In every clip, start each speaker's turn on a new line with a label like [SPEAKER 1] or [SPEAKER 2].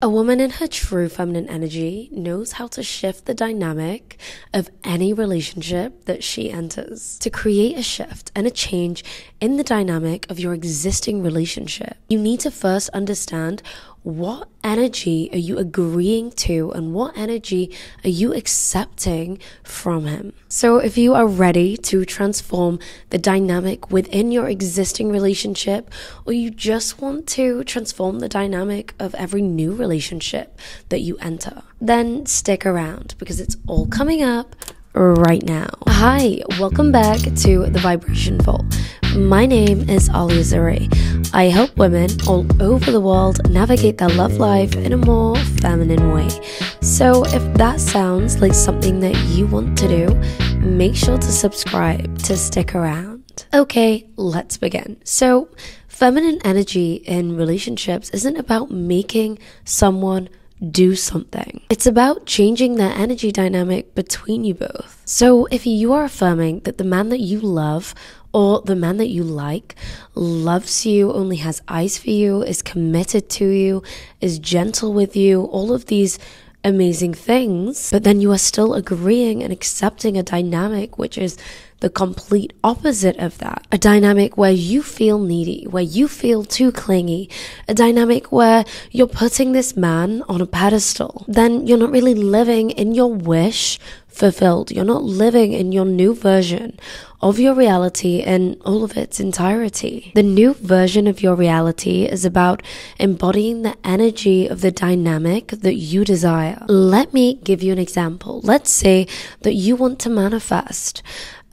[SPEAKER 1] A woman in her true feminine energy knows how to shift the dynamic of any relationship that she enters. To create a shift and a change in the dynamic of your existing relationship, you need to first understand what energy are you agreeing to and what energy are you accepting from him. So if you are ready to transform the dynamic within your existing relationship, or you just want to transform the dynamic of every new relationship that you enter, then stick around because it's all coming up right now. Hi, welcome back to The Vibration Vault. My name is Alia Zare. I help women all over the world navigate their love life in a more feminine way. So if that sounds like something that you want to do, make sure to subscribe to stick around. Okay, let's begin. So feminine energy in relationships isn't about making someone do something. It's about changing the energy dynamic between you both. So if you are affirming that the man that you love or the man that you like loves you, only has eyes for you, is committed to you, is gentle with you, all of these amazing things, but then you are still agreeing and accepting a dynamic which is the complete opposite of that. A dynamic where you feel needy, where you feel too clingy, a dynamic where you're putting this man on a pedestal, then you're not really living in your wish fulfilled. You're not living in your new version of your reality in all of its entirety. The new version of your reality is about embodying the energy of the dynamic that you desire. Let me give you an example. Let's say that you want to manifest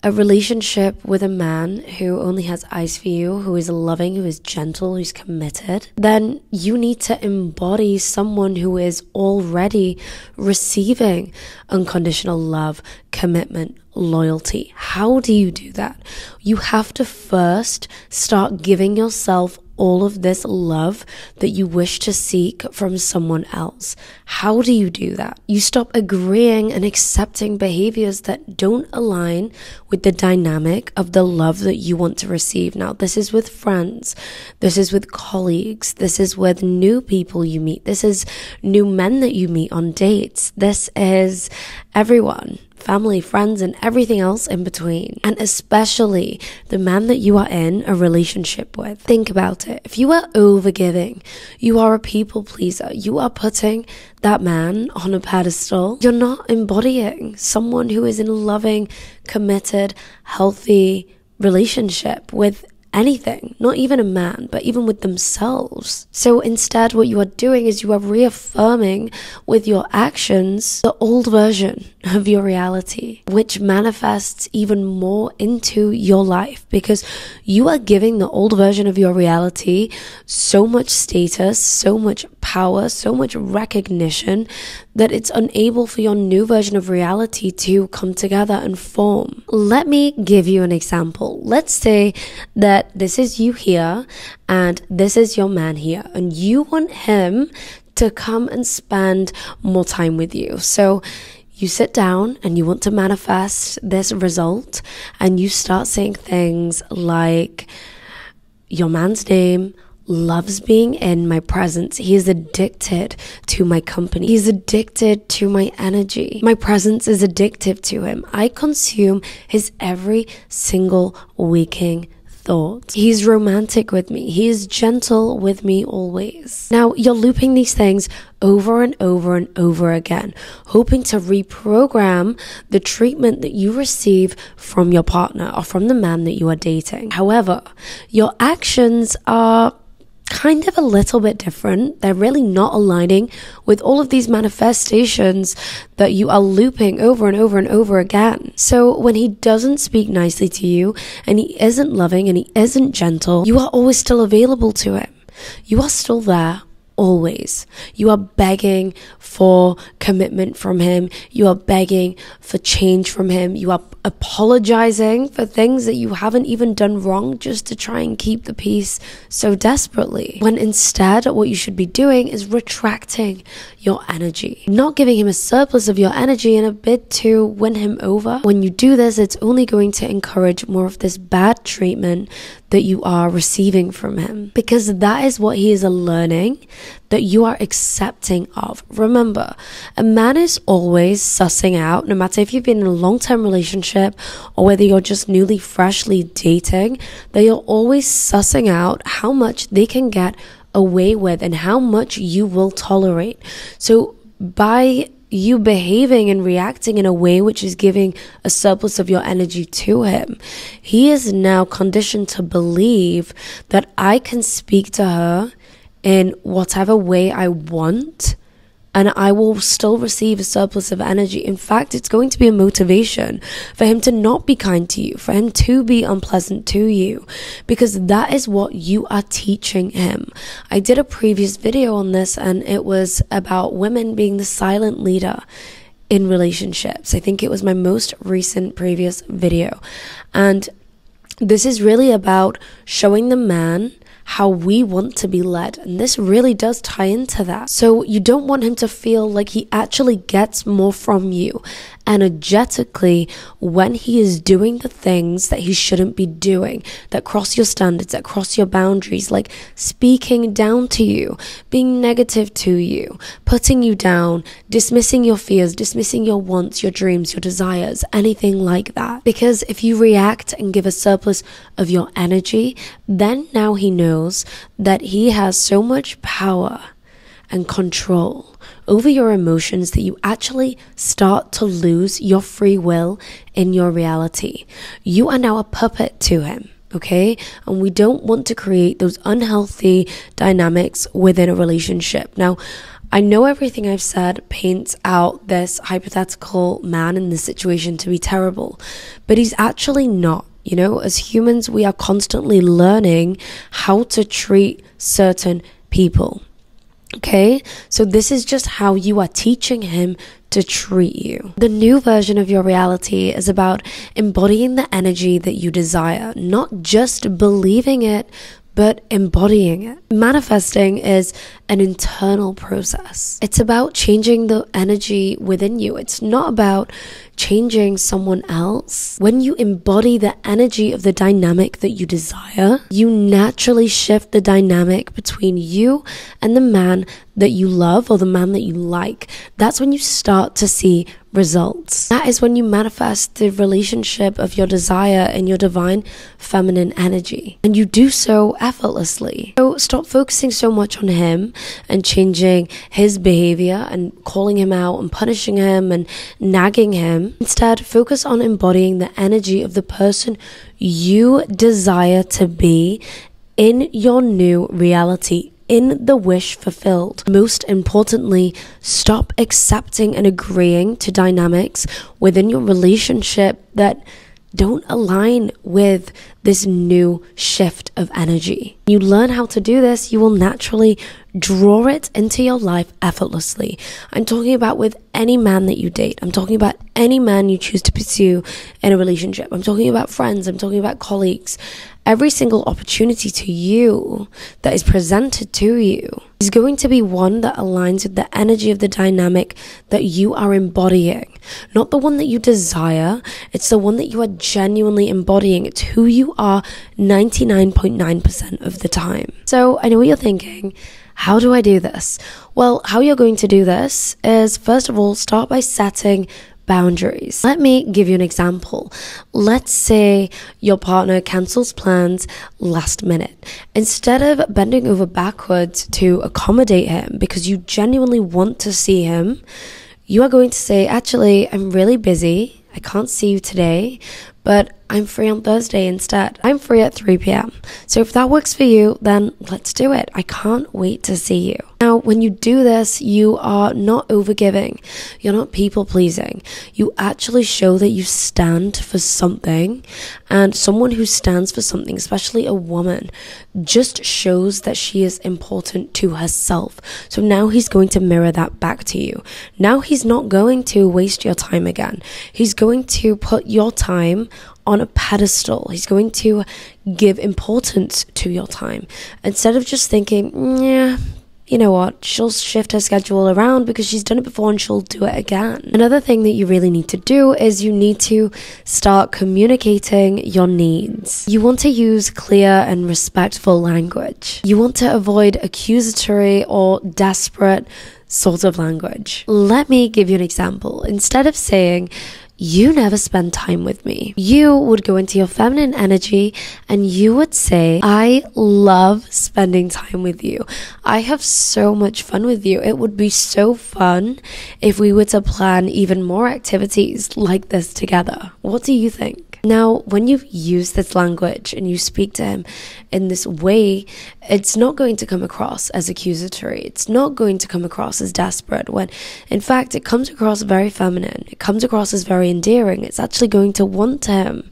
[SPEAKER 1] a relationship with a man who only has eyes for you, who is loving, who is gentle, who's committed. Then you need to embody someone who is already receiving unconditional love, commitment, loyalty. How do you do that? You have to first start giving yourself all of this love that you wish to seek from someone else. How do you do that? You stop agreeing and accepting behaviors that don't align with the dynamic of the love that you want to receive. Now, this is with friends. This is with colleagues. This is with new people you meet. This is new men that you meet on dates. This is everyone. Family, friends, and everything else in between. And especially the man that you are in a relationship with. Think about it. If you are overgiving, you are a people pleaser, you are putting that man on a pedestal, you're not embodying someone who is in a loving, committed, healthy relationship with anything, not even a man, but even with themselves. So instead, what you are doing is you are reaffirming with your actions the old version of your reality, which manifests even more into your life because you are giving the old version of your reality so much status, so much power, so much recognition that it's unable for your new version of reality to come together and form. Let me give you an example. Let's say that this is you here and this is your man here, and you want him to come and spend more time with you. So you sit down and you want to manifest this result, and you start saying things like, your man's name loves being in my presence. He is addicted to my company. He's addicted to my energy. My presence is addictive to him. I consume his every single waking thought. He's romantic with me. He is gentle with me always. Now, you're looping these things over and over and over again, hoping to reprogram the treatment that you receive from your partner or from the man that you are dating. However, your actions are kind of a little bit different. They're really not aligning with all of these manifestations that you are looping over and over and over again. So when he doesn't speak nicely to you, and he isn't loving and he isn't gentle, you are always still available to him. You are still there. Always. You are begging for commitment from him. You are begging for change from him. You are apologizing for things that you haven't even done wrong just to try and keep the peace so desperately. When instead, what you should be doing is retracting your energy, not giving him a surplus of your energy in a bid to win him over. When you do this, it's only going to encourage more of this bad treatment that you are receiving from him, because that is what he is learning that you are accepting of. Remember, a man is always sussing out, no matter if you've been in a long-term relationship or whether you're just newly, freshly dating, they are always sussing out how much they can get away with and how much you will tolerate. So by you behaving and reacting in a way which is giving a surplus of your energy to him, he is now conditioned to believe that I can speak to her in whatever way I want and I will still receive a surplus of energy. In fact, it's going to be a motivation for him to not be kind to you, for him to be unpleasant to you, because that is what you are teaching him. I did a previous video on this, and it was about women being the silent leader in relationships. I think it was my most recent previous video. And this is really about showing the man how we want to be led, and this really does tie into that. So you don't want him to feel like he actually gets more from you energetically when he is doing the things that he shouldn't be doing, that cross your standards, that cross your boundaries, like speaking down to you, being negative to you, putting you down, dismissing your fears, dismissing your wants, your dreams, your desires, anything like that. Because if you react and give a surplus of your energy, then now he knows that he has so much power and control over your emotions that you actually start to lose your free will in your reality. You are now a puppet to him, okay? And we don't want to create those unhealthy dynamics within a relationship. Now, I know everything I've said paints out this hypothetical man in this situation to be terrible, but he's actually not. You know, as humans, we are constantly learning how to treat certain people. Okay, so this is just how you are teaching him to treat you. The new version of your reality is about embodying the energy that you desire, not just believing it, but embodying it. Manifesting is an internal process. It's about changing the energy within you. It's not about changing someone else. When you embody the energy of the dynamic that you desire, you naturally shift the dynamic between you and the man that you love or the man that you like. That's when you start to see results. That is when you manifest the relationship of your desire in your divine feminine energy. And you do so effortlessly. So stop focusing so much on him and changing his behavior and calling him out and punishing him and nagging him. Instead, focus on embodying the energy of the person you desire to be in your new reality, in the wish fulfilled. Most importantly, stop accepting and agreeing to dynamics within your relationship that don't align with this new shift of energy. You learn how to do this, you will naturally draw it into your life effortlessly. I'm talking about with any man that you date. I'm talking about any man you choose to pursue in a relationship. I'm talking about friends. I'm talking about colleagues. Every single opportunity to you that is presented to you is going to be one that aligns with the energy of the dynamic that you are embodying. Not the one that you desire. It's the one that you are genuinely embodying. It's who you are 99.9% of the time. So I know what you're thinking. How do I do this? Well, how you're going to do this is, first of all, start by setting boundaries. Let me give you an example. Let's say your partner cancels plans last minute. Instead of bending over backwards to accommodate him because you genuinely want to see him, you are going to say, actually, I'm really busy. I can't see you today, but I'm free on Thursday instead. I'm free at 3 p.m. So if that works for you, then let's do it. I can't wait to see you. Now, when you do this, you are not overgiving. You're not people pleasing. You actually show that you stand for something, and someone who stands for something, especially a woman, just shows that she is important to herself. So now he's going to mirror that back to you. Now he's not going to waste your time again. He's going to put your time on a pedestal. He's going to give importance to your time. Instead of just thinking, yeah, you know what, she'll shift her schedule around because she's done it before and she'll do it again. Another thing that you really need to do is you need to start communicating your needs. You want to use clear and respectful language. You want to avoid accusatory or desperate sort of language. Let me give you an example. Instead of saying, "You never spend time with me," you would go into your feminine energy and you would say, "I love spending time with you. I have so much fun with you. It would be so fun if we were to plan even more activities like this together. What do you think?" Now, when you use this language and you speak to him in this way, it's not going to come across as accusatory. It's not going to come across as desperate, when in fact it comes across very feminine. It comes across as very endearing. It's actually going to want him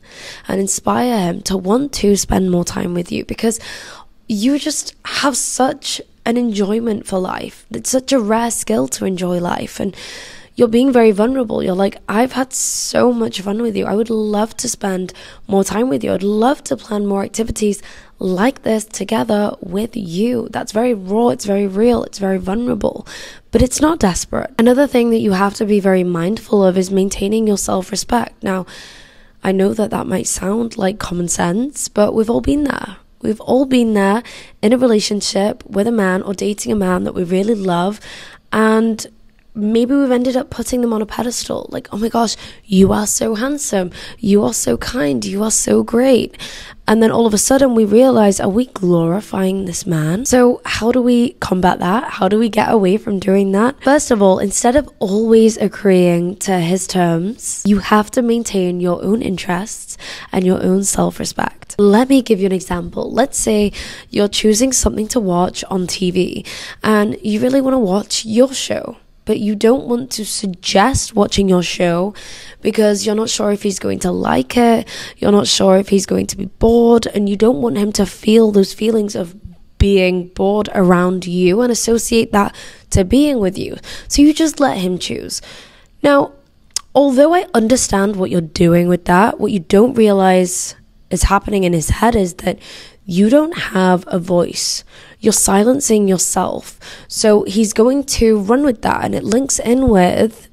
[SPEAKER 1] and inspire him to want to spend more time with you, because you just have such an enjoyment for life. It's such a rare skill to enjoy life, and you're being very vulnerable. You're like, "I've had so much fun with you. I would love to spend more time with you. I'd love to plan more activities like this together with you." That's very raw. It's very real. It's very vulnerable, but it's not desperate. Another thing that you have to be very mindful of is maintaining your self-respect. Now, I know that that might sound like common sense, but we've all been there. We've all been there in a relationship with a man or dating a man that we really love, and maybe we've ended up putting them on a pedestal. Like, "Oh my gosh, you are so handsome. You are so kind. You are so great." And then all of a sudden we realize, are we glorifying this man? So how do we combat that? How do we get away from doing that? First of all, instead of always agreeing to his terms, you have to maintain your own interests and your own self-respect. Let me give you an example. Let's say you're choosing something to watch on TV and you really want to watch your show, but you don't want to suggest watching your show because you're not sure if he's going to like it, you're not sure if he's going to be bored, and you don't want him to feel those feelings of being bored around you and associate that to being with you. So you just let him choose. Now, although I understand what you're doing with that, what you don't realize is happening in his head is that you don't have a voice. You're silencing yourself. So he's going to run with that, and it links in with,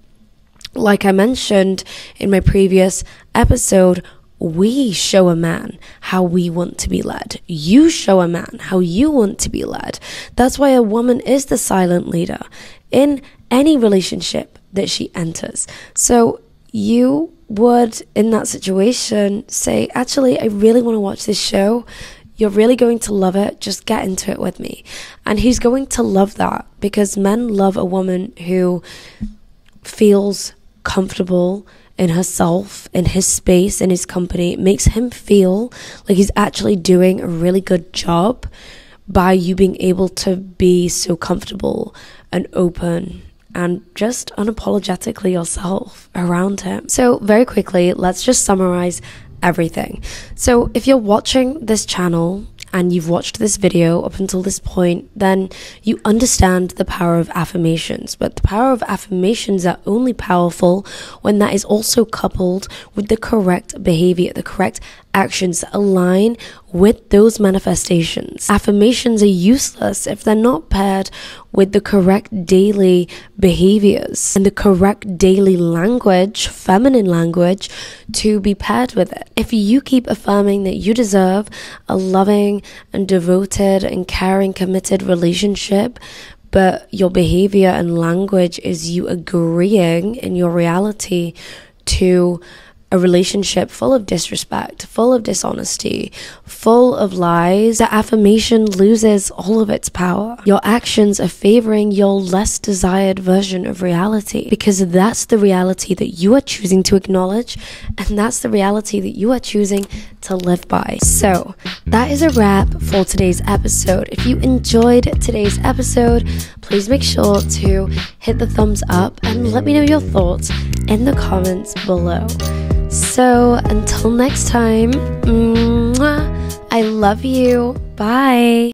[SPEAKER 1] like I mentioned in my previous episode, we show a man how we want to be led. You show a man how you want to be led. That's why a woman is the silent leader in any relationship that she enters. So you would, in that situation, say, "Actually, I really want to watch this show. You're really going to love it. Just get into it with me." And he's going to love that, because men love a woman who feels comfortable in herself, in his space, in his company. It makes him feel like he's actually doing a really good job by you being able to be so comfortable and open and just unapologetically yourself around him. So very quickly, let's just summarize everything. So if you're watching this channel and you've watched this video up until this point, then you understand the power of affirmations. But the power of affirmations are only powerful when that is also coupled with the correct behavior, the correct actions that align with those manifestations. Affirmations are useless if they're not paired with the correct daily behaviors and the correct daily language, feminine language, to be paired with it. If you keep affirming that you deserve a loving and devoted and caring, committed relationship, but your behavior and language is you agreeing in your reality to a relationship full of disrespect, full of dishonesty, full of lies, the affirmation loses all of its power. Your actions are favoring your less desired version of reality, because that's the reality that you are choosing to acknowledge, and that's the reality that you are choosing to live by. So that is a wrap for today's episode. If you enjoyed today's episode, please make sure to hit the thumbs up and let me know your thoughts in the comments below. So until next time, I love you. Bye.